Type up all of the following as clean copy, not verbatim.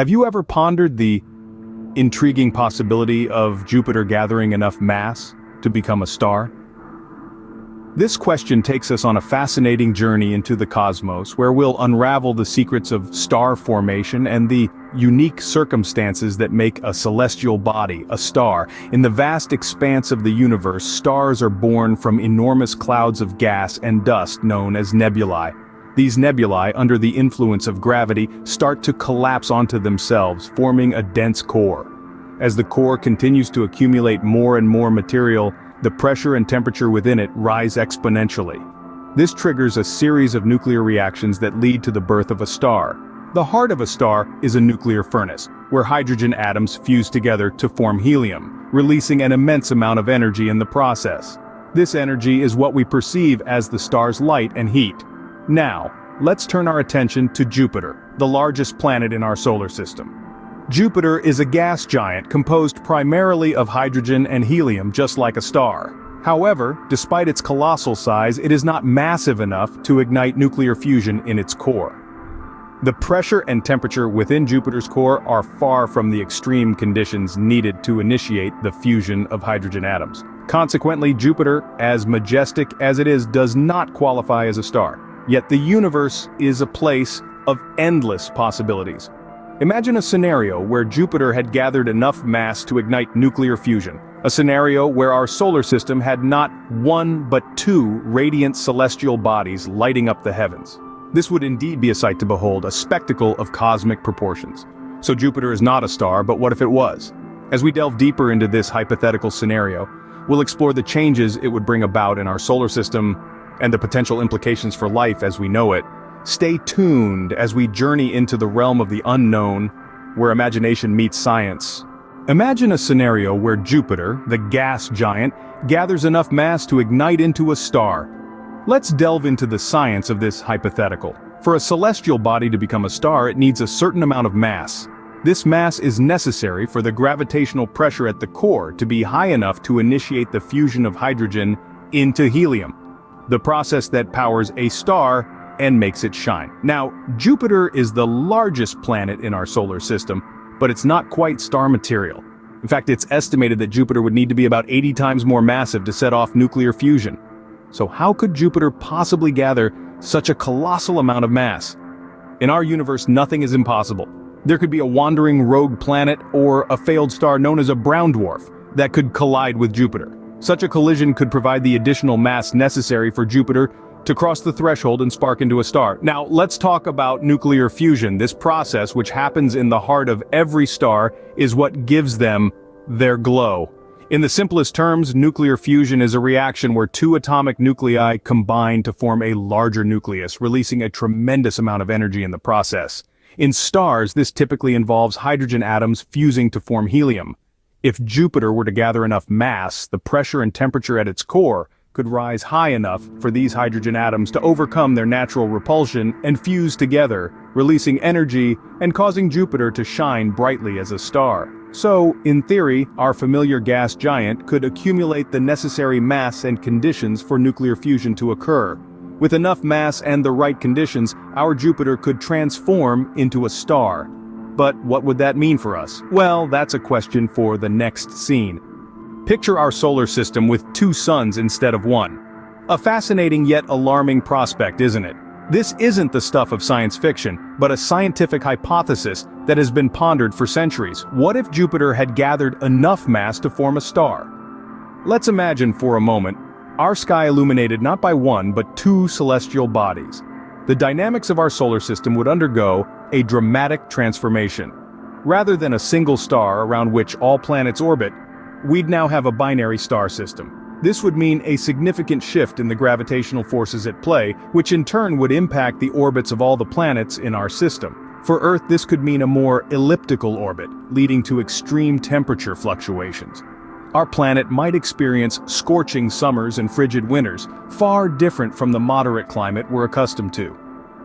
Have you ever pondered the intriguing possibility of Jupiter gathering enough mass to become a star? This question takes us on a fascinating journey into the cosmos, where we'll unravel the secrets of star formation and the unique circumstances that make a celestial body a star. In the vast expanse of the universe, stars are born from enormous clouds of gas and dust known as nebulae. These nebulae, under the influence of gravity, start to collapse onto themselves, forming a dense core. As the core continues to accumulate more and more material, the pressure and temperature within it rise exponentially. This triggers a series of nuclear reactions that lead to the birth of a star. The heart of a star is a nuclear furnace, where hydrogen atoms fuse together to form helium, releasing an immense amount of energy in the process. This energy is what we perceive as the star's light and heat. Now, let's turn our attention to Jupiter, the largest planet in our solar system. Jupiter is a gas giant composed primarily of hydrogen and helium, just like a star. However, despite its colossal size, it is not massive enough to ignite nuclear fusion in its core. The pressure and temperature within Jupiter's core are far from the extreme conditions needed to initiate the fusion of hydrogen atoms. Consequently, Jupiter, as majestic as it is, does not qualify as a star. Yet the universe is a place of endless possibilities. Imagine a scenario where Jupiter had gathered enough mass to ignite nuclear fusion. A scenario where our solar system had not one but two radiant celestial bodies lighting up the heavens. This would indeed be a sight to behold, a spectacle of cosmic proportions. So Jupiter is not a star, but what if it was? As we delve deeper into this hypothetical scenario, we'll explore the changes it would bring about in our solar system and the potential implications for life as we know it. Stay tuned as we journey into the realm of the unknown, where imagination meets science. Imagine a scenario where Jupiter, the gas giant, gathers enough mass to ignite into a star. Let's delve into the science of this hypothetical. For a celestial body to become a star, it needs a certain amount of mass. This mass is necessary for the gravitational pressure at the core to be high enough to initiate the fusion of hydrogen into helium, the process that powers a star and makes it shine. Now, Jupiter is the largest planet in our solar system, but it's not quite star material. In fact, it's estimated that Jupiter would need to be about 80 times more massive to set off nuclear fusion. So how could Jupiter possibly gather such a colossal amount of mass? In our universe, nothing is impossible. There could be a wandering rogue planet or a failed star known as a brown dwarf that could collide with Jupiter. Such a collision could provide the additional mass necessary for Jupiter to cross the threshold and spark into a star. Now, let's talk about nuclear fusion. This process, which happens in the heart of every star, is what gives them their glow. In the simplest terms, nuclear fusion is a reaction where two atomic nuclei combine to form a larger nucleus, releasing a tremendous amount of energy in the process. In stars, this typically involves hydrogen atoms fusing to form helium. If Jupiter were to gather enough mass, the pressure and temperature at its core could rise high enough for these hydrogen atoms to overcome their natural repulsion and fuse together, releasing energy and causing Jupiter to shine brightly as a star. So, in theory, our familiar gas giant could accumulate the necessary mass and conditions for nuclear fusion to occur. With enough mass and the right conditions, our Jupiter could transform into a star. But what would that mean for us? Well, that's a question for the next scene. Picture our solar system with two suns instead of one. A fascinating yet alarming prospect, isn't it? This isn't the stuff of science fiction, but a scientific hypothesis that has been pondered for centuries. What if Jupiter had gathered enough mass to form a star? Let's imagine for a moment our sky illuminated not by one but two celestial bodies. The dynamics of our solar system would undergo a dramatic transformation. Rather than a single star around which all planets orbit, we'd now have a binary star system. This would mean a significant shift in the gravitational forces at play, which in turn would impact the orbits of all the planets in our system. For Earth, this could mean a more elliptical orbit, leading to extreme temperature fluctuations. Our planet might experience scorching summers and frigid winters, far different from the moderate climate we're accustomed to.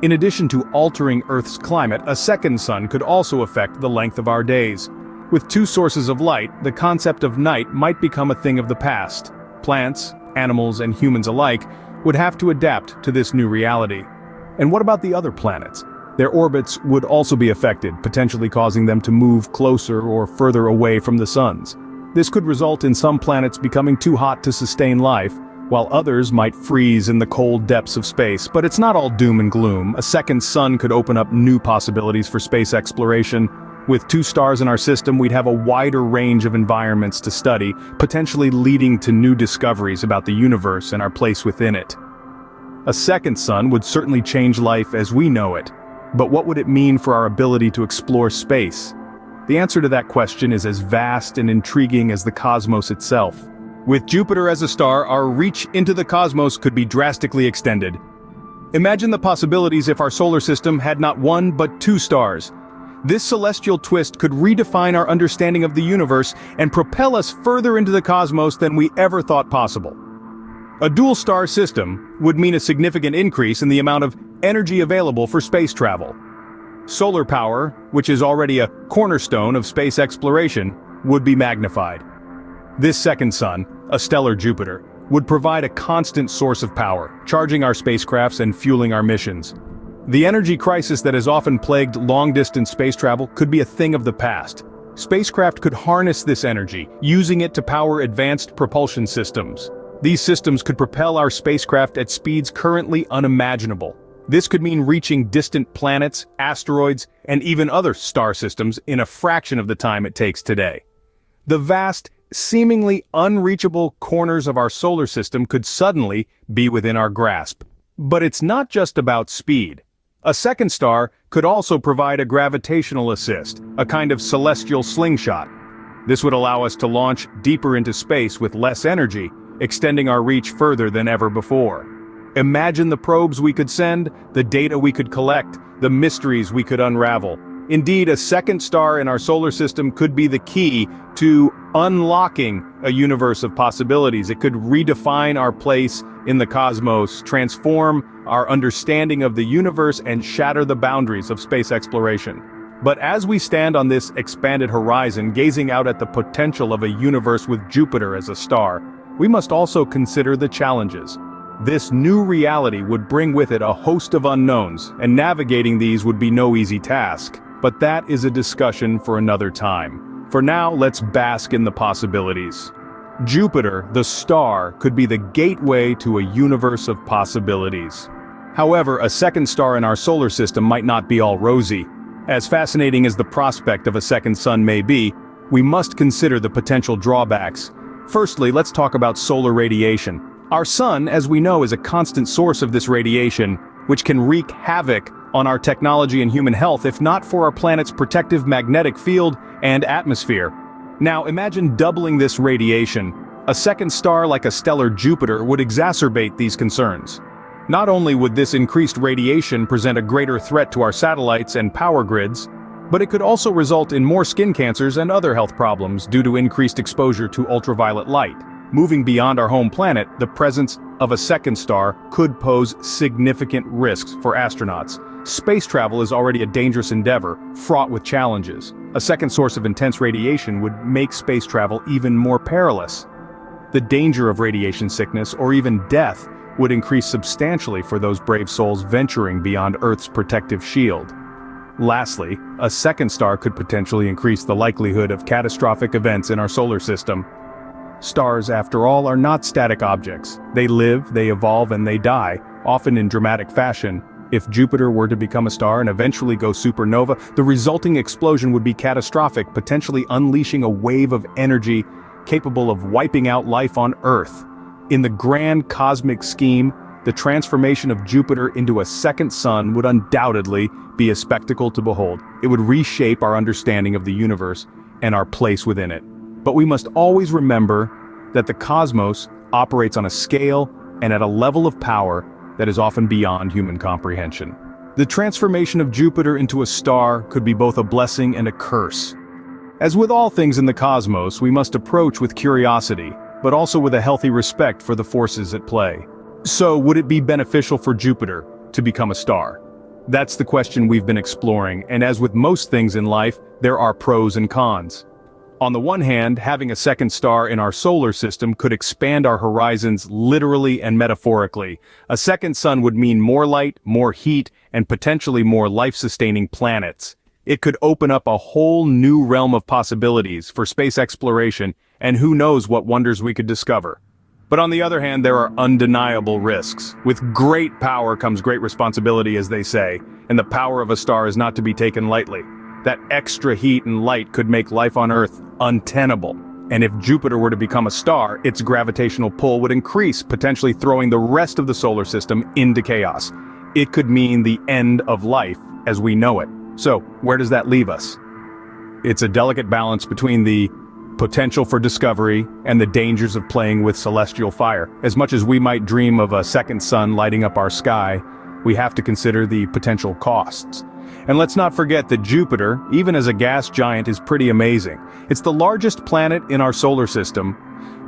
In addition to altering Earth's climate, a second sun could also affect the length of our days. With two sources of light, the concept of night might become a thing of the past. Plants, animals, and humans alike would have to adapt to this new reality. And what about the other planets? Their orbits would also be affected, potentially causing them to move closer or further away from the suns. This could result in some planets becoming too hot to sustain life, while others might freeze in the cold depths of space. But it's not all doom and gloom. A second sun could open up new possibilities for space exploration. With 2 stars in our system, we'd have a wider range of environments to study, potentially leading to new discoveries about the universe and our place within it. A second sun would certainly change life as we know it. But what would it mean for our ability to explore space? The answer to that question is as vast and intriguing as the cosmos itself. With Jupiter as a star, our reach into the cosmos could be drastically extended. Imagine the possibilities if our solar system had not 1 but 2 stars. This celestial twist could redefine our understanding of the universe and propel us further into the cosmos than we ever thought possible. A dual-star system would mean a significant increase in the amount of energy available for space travel. Solar power, which is already a cornerstone of space exploration, would be magnified. This second sun, a stellar Jupiter, would provide a constant source of power, charging our spacecrafts and fueling our missions. The energy crisis that has often plagued long-distance space travel could be a thing of the past. Spacecraft could harness this energy, using it to power advanced propulsion systems. These systems could propel our spacecraft at speeds currently unimaginable. This could mean reaching distant planets, asteroids, and even other star systems in a fraction of the time it takes today. The vast, seemingly unreachable corners of our solar system could suddenly be within our grasp. But it's not just about speed. A second star could also provide a gravitational assist, a kind of celestial slingshot. This would allow us to launch deeper into space with less energy, extending our reach further than ever before. Imagine the probes we could send, the data we could collect, the mysteries we could unravel. Indeed, a second star in our solar system could be the key to unlocking a universe of possibilities. It could redefine our place in the cosmos, transform our understanding of the universe, and shatter the boundaries of space exploration. But as we stand on this expanded horizon, gazing out at the potential of a universe with Jupiter as a star, we must also consider the challenges. This new reality would bring with it a host of unknowns, and navigating these would be no easy task. But that is a discussion for another time. For now, let's bask in the possibilities. Jupiter, the star, could be the gateway to a universe of possibilities. However, a second star in our solar system might not be all rosy. As fascinating as the prospect of a second sun may be, we must consider the potential drawbacks. Firstly, let's talk about solar radiation. Our sun, as we know, is a constant source of this radiation, which can wreak havoc on our technology and human health if not for our planet's protective magnetic field and atmosphere. Now imagine doubling this radiation. A second star like a stellar Jupiter would exacerbate these concerns. Not only would this increased radiation present a greater threat to our satellites and power grids, but it could also result in more skin cancers and other health problems due to increased exposure to ultraviolet light. Moving beyond our home planet, the presence of a second star could pose significant risks for astronauts. Space travel is already a dangerous endeavor, fraught with challenges. A second source of intense radiation would make space travel even more perilous. The danger of radiation sickness or even death would increase substantially for those brave souls venturing beyond Earth's protective shield. Lastly, a second star could potentially increase the likelihood of catastrophic events in our solar system. Stars, after all, are not static objects. They live, they evolve, and they die, often in dramatic fashion. If Jupiter were to become a star and eventually go supernova, the resulting explosion would be catastrophic, potentially unleashing a wave of energy capable of wiping out life on Earth. In the grand cosmic scheme, the transformation of Jupiter into a second sun would undoubtedly be a spectacle to behold. It would reshape our understanding of the universe and our place within it. But we must always remember that the cosmos operates on a scale and at a level of power that is often beyond human comprehension. The transformation of Jupiter into a star could be both a blessing and a curse. As with all things in the cosmos, we must approach with curiosity, but also with a healthy respect for the forces at play. So, would it be beneficial for Jupiter to become a star? That's the question we've been exploring, and as with most things in life, there are pros and cons. On the one hand, having a second star in our solar system could expand our horizons literally and metaphorically. A second sun would mean more light, more heat, and potentially more life-sustaining planets. It could open up a whole new realm of possibilities for space exploration, and who knows what wonders we could discover. But on the other hand, there are undeniable risks. With great power comes great responsibility, as they say, and the power of a star is not to be taken lightly. That extra heat and light could make life on Earth untenable. And if Jupiter were to become a star, its gravitational pull would increase, potentially throwing the rest of the solar system into chaos. It could mean the end of life as we know it. So, where does that leave us? It's a delicate balance between the potential for discovery and the dangers of playing with celestial fire. As much as we might dream of a second sun lighting up our sky, we have to consider the potential costs. And let's not forget that Jupiter, even as a gas giant, is pretty amazing. It's the largest planet in our solar system,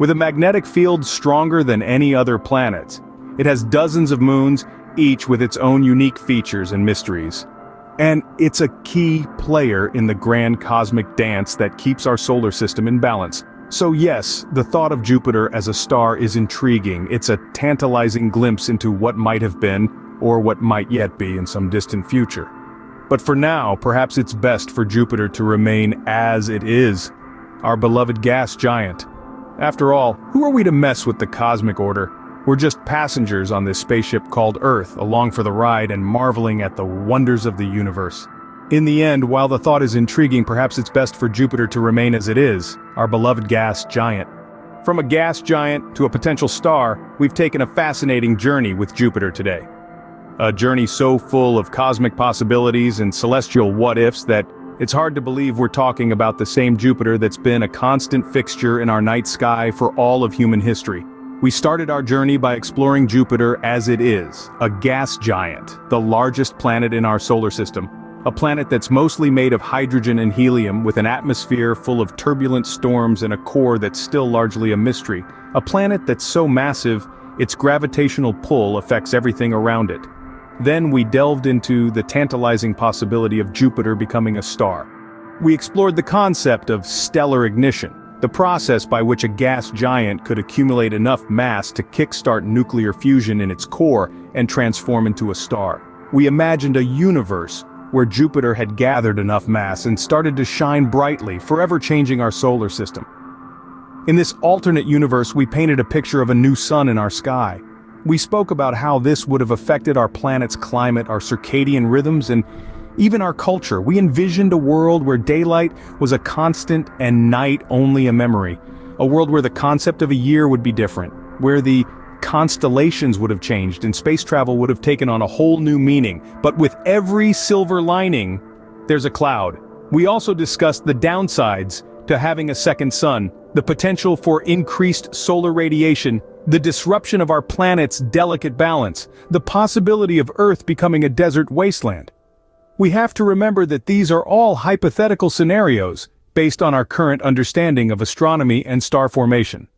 with a magnetic field stronger than any other planet. It has dozens of moons, each with its own unique features and mysteries. And it's a key player in the grand cosmic dance that keeps our solar system in balance. So yes, the thought of Jupiter as a star is intriguing. It's a tantalizing glimpse into what might have been, or what might yet be in some distant future. But for now, perhaps it's best for Jupiter to remain as it is, our beloved gas giant. After all, who are we to mess with the cosmic order? We're just passengers on this spaceship called Earth, along for the ride and marveling at the wonders of the universe. In the end, while the thought is intriguing, perhaps it's best for Jupiter to remain as it is, our beloved gas giant. From a gas giant to a potential star, we've taken a fascinating journey with Jupiter today. A journey so full of cosmic possibilities and celestial what-ifs that it's hard to believe we're talking about the same Jupiter that's been a constant fixture in our night sky for all of human history. We started our journey by exploring Jupiter as it is, a gas giant, the largest planet in our solar system. A planet that's mostly made of hydrogen and helium, with an atmosphere full of turbulent storms and a core that's still largely a mystery. A planet that's so massive, its gravitational pull affects everything around it. Then we delved into the tantalizing possibility of Jupiter becoming a star. We explored the concept of stellar ignition, the process by which a gas giant could accumulate enough mass to kickstart nuclear fusion in its core and transform into a star. We imagined a universe where Jupiter had gathered enough mass and started to shine brightly, forever changing our solar system. In this alternate universe, we painted a picture of a new sun in our sky. We spoke about how this would have affected our planet's climate, our circadian rhythms, and even our culture. We envisioned a world where daylight was a constant and night only a memory. A world where the concept of a year would be different, where the constellations would have changed and space travel would have taken on a whole new meaning. But with every silver lining, there's a cloud. We also discussed the downsides to having a second sun, the potential for increased solar radiation, the disruption of our planet's delicate balance, the possibility of Earth becoming a desert wasteland. We have to remember that these are all hypothetical scenarios based on our current understanding of astronomy and star formation.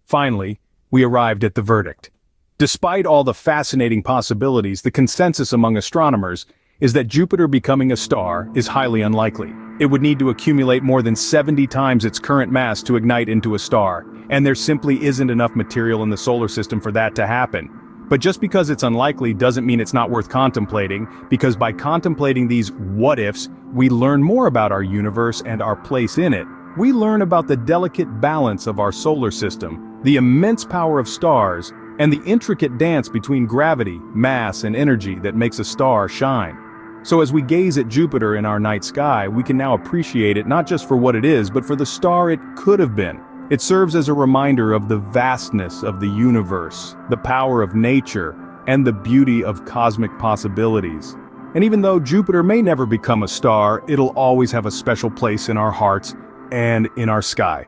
Finally, we arrived at the verdict. Despite all the fascinating possibilities, the consensus among astronomers is that Jupiter becoming a star is highly unlikely. It would need to accumulate more than 70 times its current mass to ignite into a star, and there simply isn't enough material in the solar system for that to happen. But just because it's unlikely doesn't mean it's not worth contemplating, because by contemplating these what-ifs, we learn more about our universe and our place in it. We learn about the delicate balance of our solar system, the immense power of stars, and the intricate dance between gravity, mass, and energy that makes a star shine. So as we gaze at Jupiter in our night sky, we can now appreciate it not just for what it is, but for the star it could have been. It serves as a reminder of the vastness of the universe, the power of nature, and the beauty of cosmic possibilities. And even though Jupiter may never become a star, it'll always have a special place in our hearts and in our sky.